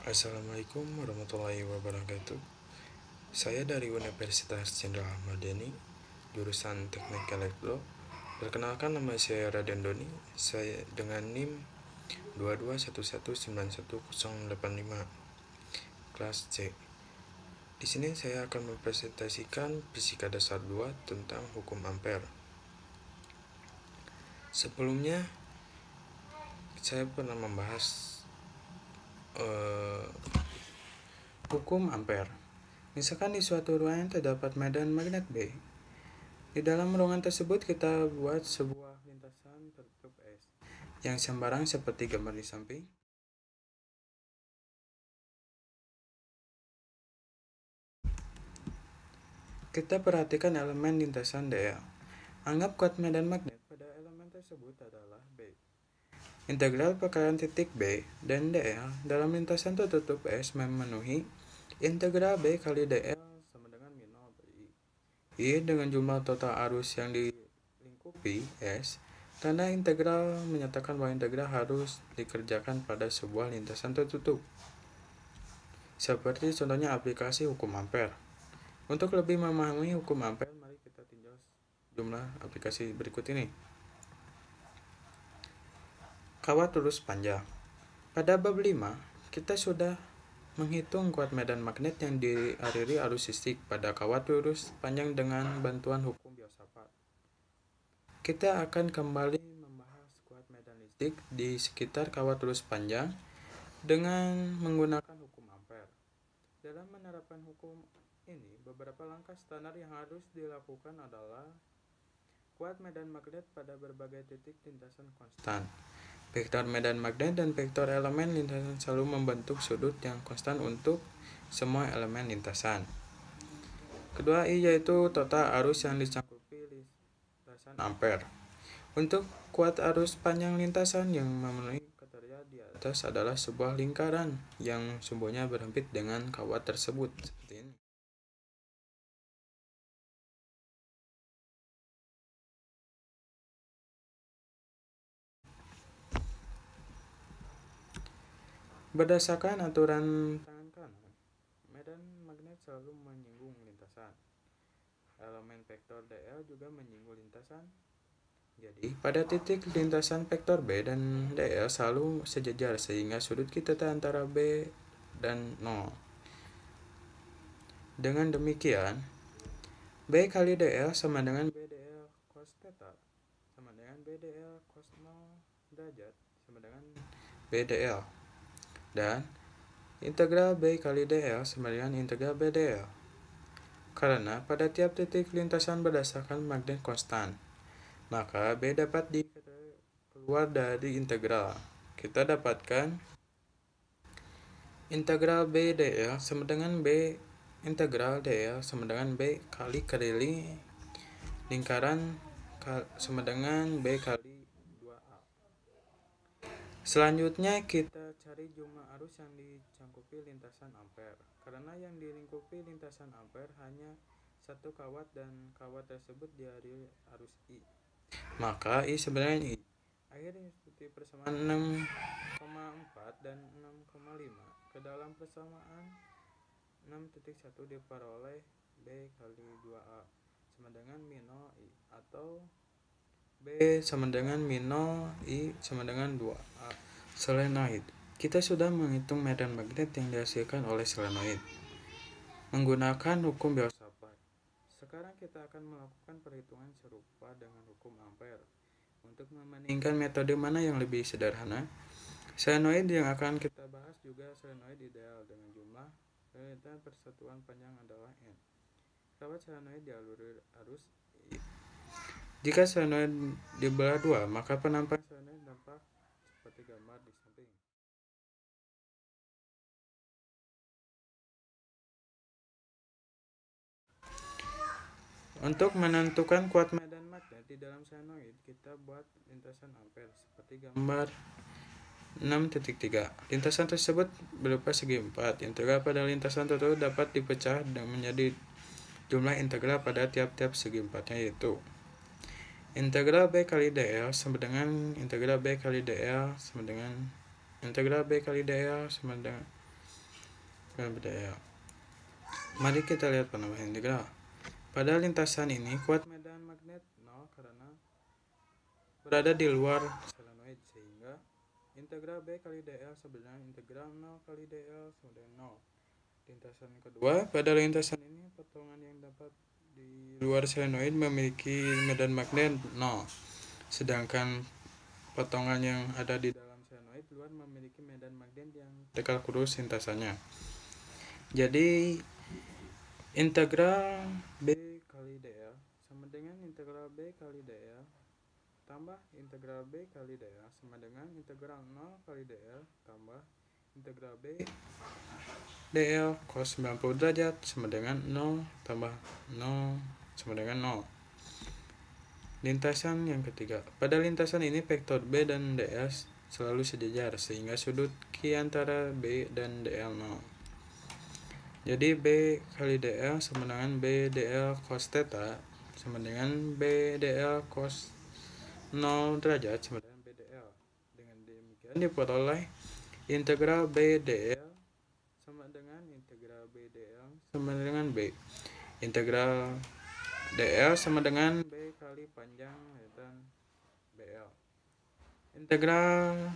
Assalamualaikum warahmatullahi wabarakatuh. Saya dari Universitas Jenderal Ahmad Yani, jurusan Teknik Elektro. Perkenalkan, nama saya Raden Doni. Saya dengan NIM 221191085 kelas C. Di sini saya akan mempresentasikan fisika dasar 2 tentang hukum ampere. Sebelumnya saya pernah membahas hukum ampere. Misalkan di suatu ruangan terdapat medan magnet B. Di dalam ruangan tersebut kita buat sebuah lintasan tertutup S yang sembarang seperti gambar di samping. Kita perhatikan elemen lintasan dl. Anggap kuat medan magnet pada elemen tersebut adalah B. Integral perkalian titik B dan dl dalam lintasan tertutup S memenuhi integral B kali dl sama dengan min 0 per I. I dengan jumlah total arus yang dilingkupi S. Tanda integral menyatakan bahwa integral harus dikerjakan pada sebuah lintasan tertutup. Seperti contohnya aplikasi hukum ampere. Untuk lebih memahami hukum ampere, mari kita tinjau jumlah aplikasi berikut ini. Kawat lurus panjang. Pada bab 5, kita sudah menghitung kuat medan magnet yang dialiri arus listrik pada kawat lurus panjang dengan bantuan hukum filsafat. Kita akan kembali membahas kuat medan listrik di sekitar kawat lurus panjang dengan menggunakan hukum ampere. Dalam menerapkan hukum ini, beberapa langkah standar yang harus dilakukan adalah kuat medan magnet pada berbagai titik lintasan konstan. Vektor medan magnet dan vektor elemen lintasan selalu membentuk sudut yang konstan untuk semua elemen lintasan. Kedua, I yaitu total arus yang dicangkupi lintasan ampere. Untuk kuat arus panjang lintasan yang memenuhi kriteria di atas adalah sebuah lingkaran yang sumbunya berhimpit dengan kawat tersebut, seperti ini. Berdasarkan aturan tangan kanan, medan magnet selalu menyinggung lintasan. Elemen vektor dl juga menyinggung lintasan. Jadi, pada titik lintasan vektor B dan dl selalu sejajar sehingga sudut kita antara B dan 0. Dengan demikian, B kali dl sama dengan B dl cos theta sama dengan B dl cos 0 derajat sama dengan B dl. Dan integral B kali dl sama dengan integral B dl. Karena pada tiap titik lintasan berdasarkan magnet konstan, maka B dapat keluar dari integral. Kita dapatkan integral B dl sama dengan B integral dl sama dengan B kali lingkaran sama dengan B kali 2A. Selanjutnya kita cari jumlah arus yang dicangkupi lintasan ampere. Karena yang dilingkupi lintasan ampere hanya satu kawat dan kawat tersebut dialiri arus I, maka I sebenarnya I. Akhirnya seperti persamaan 6,4 dan 6,5. Ke dalam persamaan 6.1 diperoleh B kali 2A sama dengan min 0 I, atau B sama dengan min 0 I sama dengan 2A. Solenoid. Kita sudah menghitung medan magnet yang dihasilkan oleh solenoid menggunakan hukum filsafat. Sekarang kita akan melakukan perhitungan serupa dengan hukum ampere. Untuk membandingkan metode mana yang lebih sederhana, solenoid yang akan kita bahas juga solenoid ideal dengan jumlah dan persatuan panjang adalah N. Kawat solenoid dialiri arus I. Jika solenoid dibelah dua, maka penampakan solenoid tampak seperti gambar di samping. Untuk menentukan kuat medan magnet di dalam solenoid, kita buat lintasan ampere seperti gambar 6.3. Lintasan tersebut berupa segi 4. Integral pada lintasan tersebut dapat dipecah dan menjadi jumlah integral pada tiap-tiap segi 4-nya, yaitu integral B kali dl sama dengan integral B kali dl sama dengan integral B kali dl sama dengan BDL. Mari kita lihat penambahan integral. Pada lintasan ini kuat medan magnet 0 karena berada di luar solenoid, sehingga integral B kali dl sama dengan integral 0 kali dl sama dengan 0. Lintasan kedua, pada lintasan ini potongan yang dapat di luar solenoid memiliki medan magnet 0, sedangkan potongan yang ada di dalam solenoid luar memiliki medan magnet yang tegak lurus lintasannya. Jadi integral B kali dl sama dengan integral B kali dl tambah integral B kali dl sama dengan integral 0 kali dl tambah integral B dl cos 90 derajat sama dengan 0 tambah 0 sama dengan 0. Lintasan yang ketiga. Pada lintasan ini vektor B dan dl selalu sejajar, sehingga sudut Q antara B dan dl 0. Jadi B kali dl sama dengan B dl cos theta sama dengan B dl cos 0 derajat sama dengan B dl. Dengan demikian diperoleh integral B dl sama dengan integral B dl sama dengan B. Integral dl sama dengan B kali panjang dan BL. Integral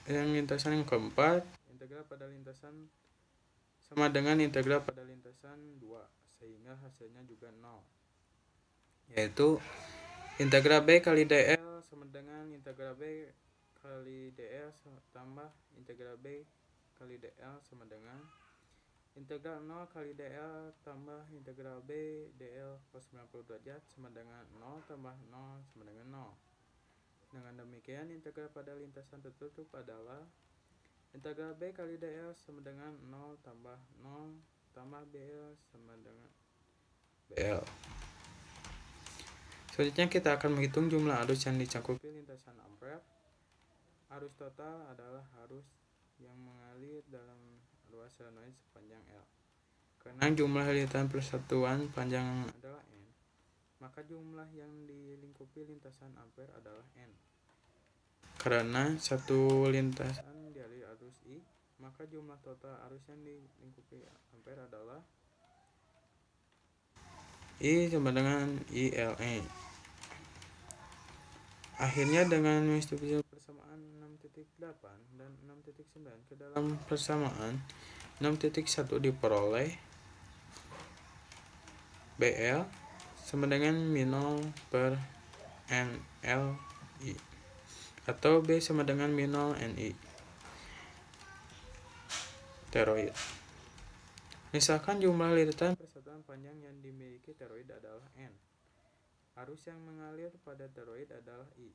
yang lintasan yang keempat, integral pada lintasan sama dengan integral pada lintasan 2, sehingga hasilnya juga 0, yaitu integral B kali dl sama dengan integral B kali dl tambah integral B kali dl sama dengan integral 0 kali dl tambah integral B dl cos 90 derajat sama dengan 0 tambah 0 sama dengan 0. Dengan demikian integral pada lintasan tertutup adalah integral B kali dl sama dengan 0 tambah 0 tambah BL sama dengan BL. Selanjutnya kita akan menghitung jumlah arus yang dicangkupi lintasan ampere. Arus total adalah arus yang mengalir dalam ruas solenoid sepanjang L. Karena jumlah lilitan persatuan panjang adalah N, maka jumlah yang dilingkupi lintasan ampere adalah N. Karena satu lintasan dialiri arus I, maka jumlah total arus yang dilingkupi ampere adalah I sama dengan ILE. Akhirnya dengan mendistribusi persamaan 6.8 dan 6.9 ke dalam persamaan 6.1 diperoleh BL sama dengan minol per NLI atau B sama dengan minol NI teroid. Misalkan jumlah lilitan persatuan panjang yang dimiliki teroid adalah N. Arus yang mengalir pada teroid adalah I.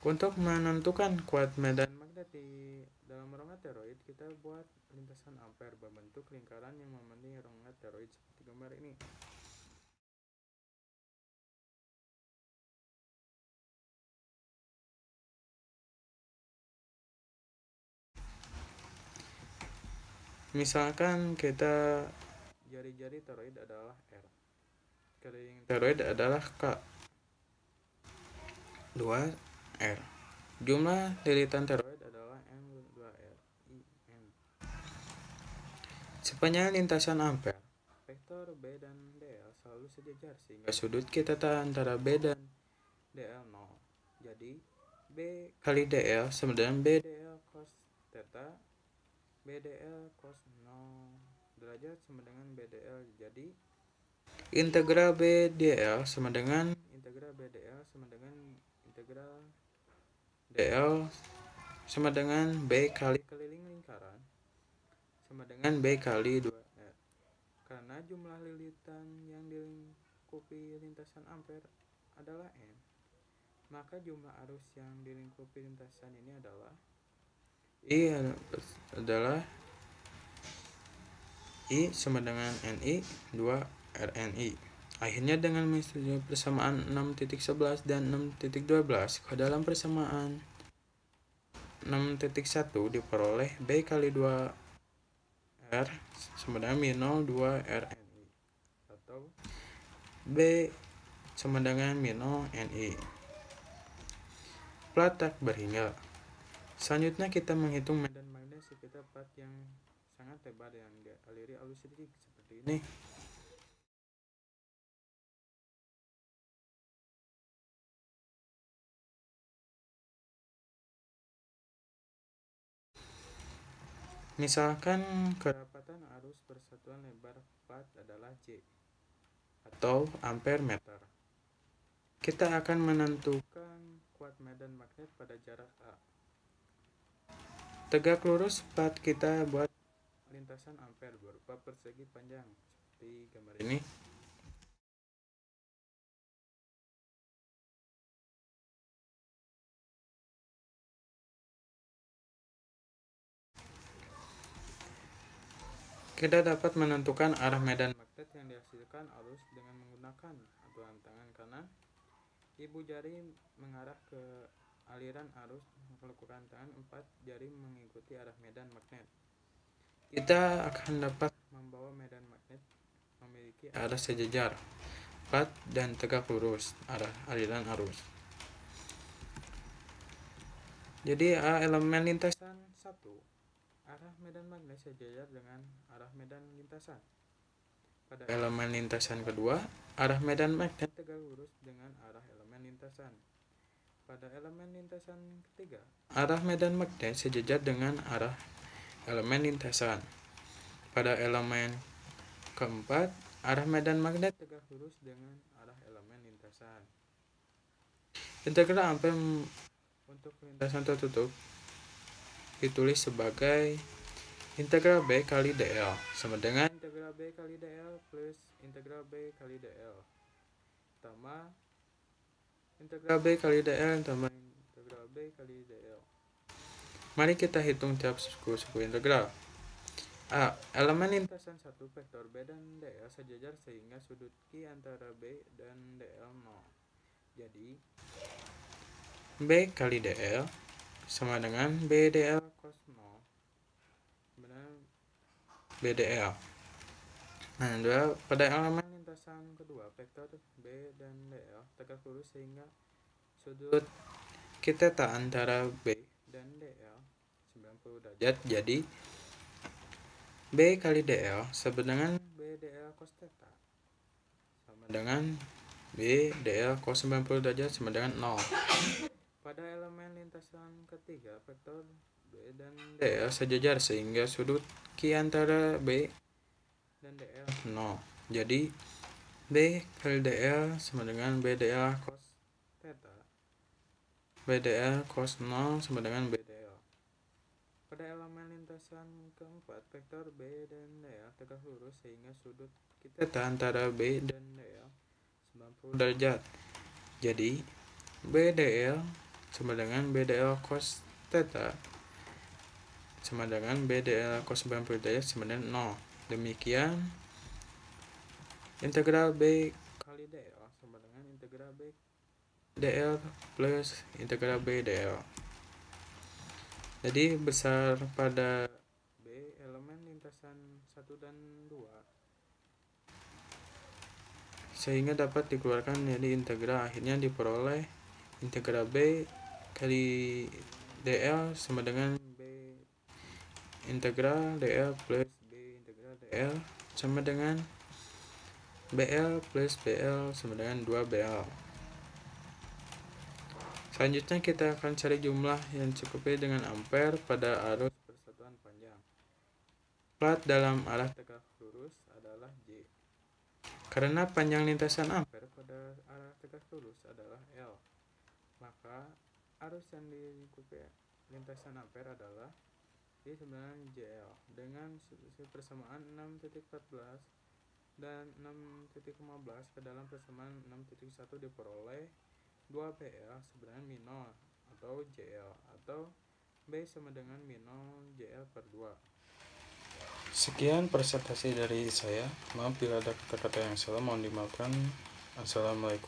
Untuk menentukan kuat medan magnet di dalam rongga teroid, kita buat lintasan ampere berbentuk lingkaran yang memandai rongga teroid seperti gambar ini. Misalkan kita jari-jari teroid adalah R, keliling teroid adalah K, 2R. Jumlah lilitan teroid adalah M2R, IM. Sepanjang lintasan ampere, vektor B dan dl selalu sejajar, sehingga sudut Q theta antara B dan dl 0. Jadi B kali dl sama dengan B dl cos theta, B dl cos 0 derajat sama dengan B dl. Jadi integral B dl sama dengan integral B dl sama dengan integral dl sama dengan B kali keliling lingkaran sama dengan B kali 2R. Karena jumlah lilitan yang dilingkupi lintasan ampere adalah N, maka jumlah arus yang dilingkupi lintasan ini adalah I sama dengan NI 2RNI. Akhirnya dengan mendistribusi persamaan 6.11 dan 6.12 ke dalam persamaan 6.1 diperoleh B kali 2R sama dengan minol 2RNI atau B sama dengan minol NI. Plat tak berhingga. Selanjutnya kita menghitung medan magnet sekitar plat yang sangat lebar yang dialiri arus listrik seperti ini. Misalkan kedapatan arus persatuan lebar plat adalah J atau ampere meter. Kita akan menentukan kuat medan magnet pada jarak A. Tegak lurus plat kita buat lintasan ampere berupa persegi panjang seperti gambar ini. Kita dapat menentukan arah medan magnet yang dihasilkan arus dengan menggunakan aturan tangan kanan. Ibu jari mengarah ke aliran arus, melakukan tangan 4 jari mengikuti arah medan magnet. Kita akan dapat membawa medan magnet memiliki arah sejajar, plat dan tegak lurus arah aliran arus. Jadi elemen lintasan 1, arah medan magnet sejajar dengan arah medan lintasan. Pada elemen lintasan kedua, arah medan magnet tegak lurus dengan arah elemen lintasan. Pada elemen lintasan ketiga, arah medan magnet sejajar dengan arah elemen lintasan. Pada elemen keempat, arah medan magnet tegak lurus dengan arah elemen lintasan. Integral ampere untuk lintasan tertutup ditulis sebagai integral B kali dl sama dengan integral B kali dl plus integral B kali dl tambah integral B kali dl tambah integral B kali dl. Mari kita hitung tiap suku integral. A. Elemen lintasan 1 vektor B dan dl sejajar sehingga sudut Q antara B dan dl 0. Jadi B kali dl sama dengan B dl cos 0 benar B dl. Nah, pada elemen lintasan kedua vektor B dan dl tegak lurus sehingga sudut Q θ antara B dan dl 90 derajat. Jadi B kali dl sama dengan B dl cos θ sama dengan B dl cos 90 derajat sama dengan 0. Pada elemen lintasan ketiga, vektor B dan dl sejajar sehingga sudut Q antara B dan dl 0. Jadi B kali dl sama dengan B dl cos θ. B dl cos 0 sama dengan B dl. Pada elemen lintasan keempat, vektor B dan dl tegak lurus sehingga sudut Q θ antara B dan dl 90 derajat. Jadi B dl sama dengan B dl cos θ sama dengan B dl cos 90 derajat sama dengan 0. Demikian integral B kali dl sama dengan integral B dl plus integral B dl. Jadi besar pada B elemen lintasan 1 dan 2 sehingga dapat dikeluarkan, jadi integral akhirnya diperoleh integral B kali dl sama dengan B integral dl plus B integral dl sama dengan BL plus BL sama dengan 2BL. Selanjutnya kita akan cari jumlah yang cukup dengan ampere pada arus persatuan panjang. Plat dalam arah tegak lurus adalah J. Karena panjang lintasan ampere pada arah tegak lurus adalah L, maka arus yang dilingkupi lintasan ampere adalah J sama dengan JL dengan persamaan 6.14 dan 6.15 ke dalam persamaan 6.1 diperoleh 2BL sebenarnya min 0 atau JL atau B sama dengan min 0 JL per 2. Sekian presentasi dari saya. Maaf bila ada kata-kata yang salah, mohon dimaafkan. Assalamualaikum.